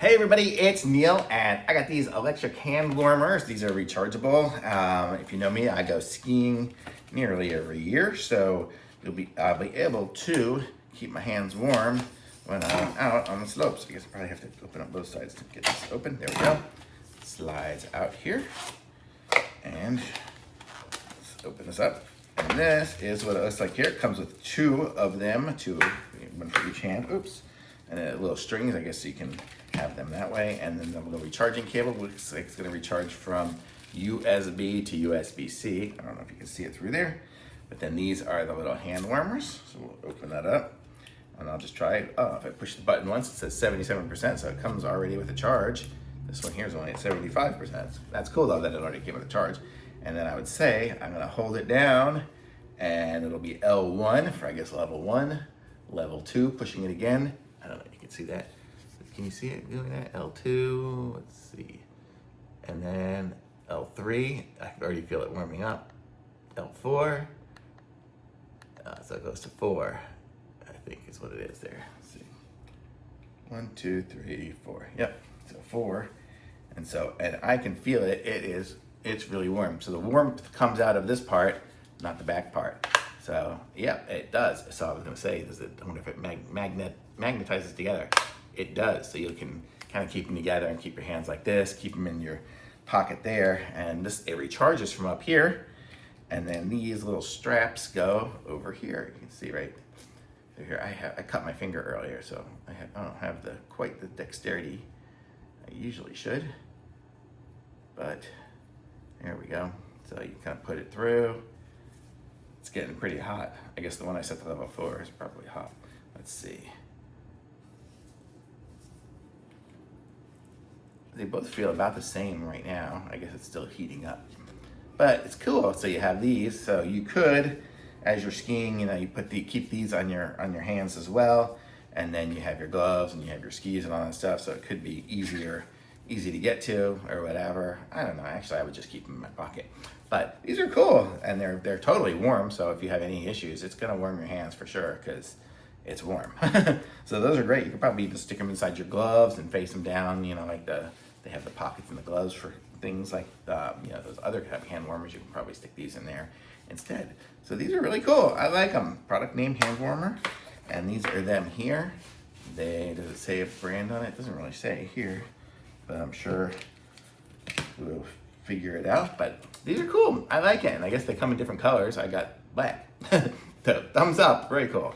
Hey everybody, it's Neil, and I got these electric hand warmers. These are rechargeable. If you know me, I go skiing nearly every year, so I'll be able to keep my hands warm when I'm out on the slopes. I guess I probably have to open up both sides to get this open. There we go. Slides out here, and let's open this up. And this is what it looks like here. It comes with two of them, one for each hand. Oops. And then little strings, I guess, so you can have them that way. And then the little recharging cable looks like it's going to recharge from USB to USB-C. I don't know if you can see it through there. But then these are the little hand warmers. So we'll open that up. And I'll just try it. Oh, if I push the button once, it says 77%, so it comes already with a charge. This one here is only at 75%. That's cool, though, that it already came with a charge. And then I would say I'm going to hold it down, and it'll be L1 for, I guess, level 1. Level 2, pushing it again. I don't know if you can see that. Can you see it doing that? L2, let's see. And then L3, I can already feel it warming up. L4, so it goes to 4, I think is what it is there. Let's see. 1, 2, 3, 4. Yep, so 4. And I can feel it, it's really warm. So the warmth comes out of this part, not the back part. So, yeah, it does. So I was gonna say, I wonder if it magnetizes together. It does, so you can kind of keep them together and keep your hands like this, keep them in your pocket there, and it recharges from up here, and then these little straps go over here. You can see right here, I cut my finger earlier, so I don't have quite the dexterity I usually should, but there we go. So you kind of put it through. It's getting pretty hot. I guess the one I set to level 4 is probably hot. Let's see. They both feel about the same right now. I guess it's still heating up, but it's cool. So you have these. So you could, as you're skiing, you keep these on your hands as well, and then you have your gloves and you have your skis and all that stuff. So it could be easy to get to or whatever. I don't know. Actually, I would just keep them in my pocket. But these are cool, and they're totally warm. So if you have any issues, it's gonna warm your hands for sure because it's warm. So those are great. You could probably just stick them inside your gloves and face them down. Like they have the pockets in the gloves for things like those other kind of hand warmers. You can probably stick these in there instead. So these are really cool. I like them. Product name hand warmer, and these are them here. Does it say a brand on it? It doesn't really say here, but I'm sure we'll figure it out. But these are cool. I like it, and I guess they come in different colors. I got black. So thumbs up. Very cool.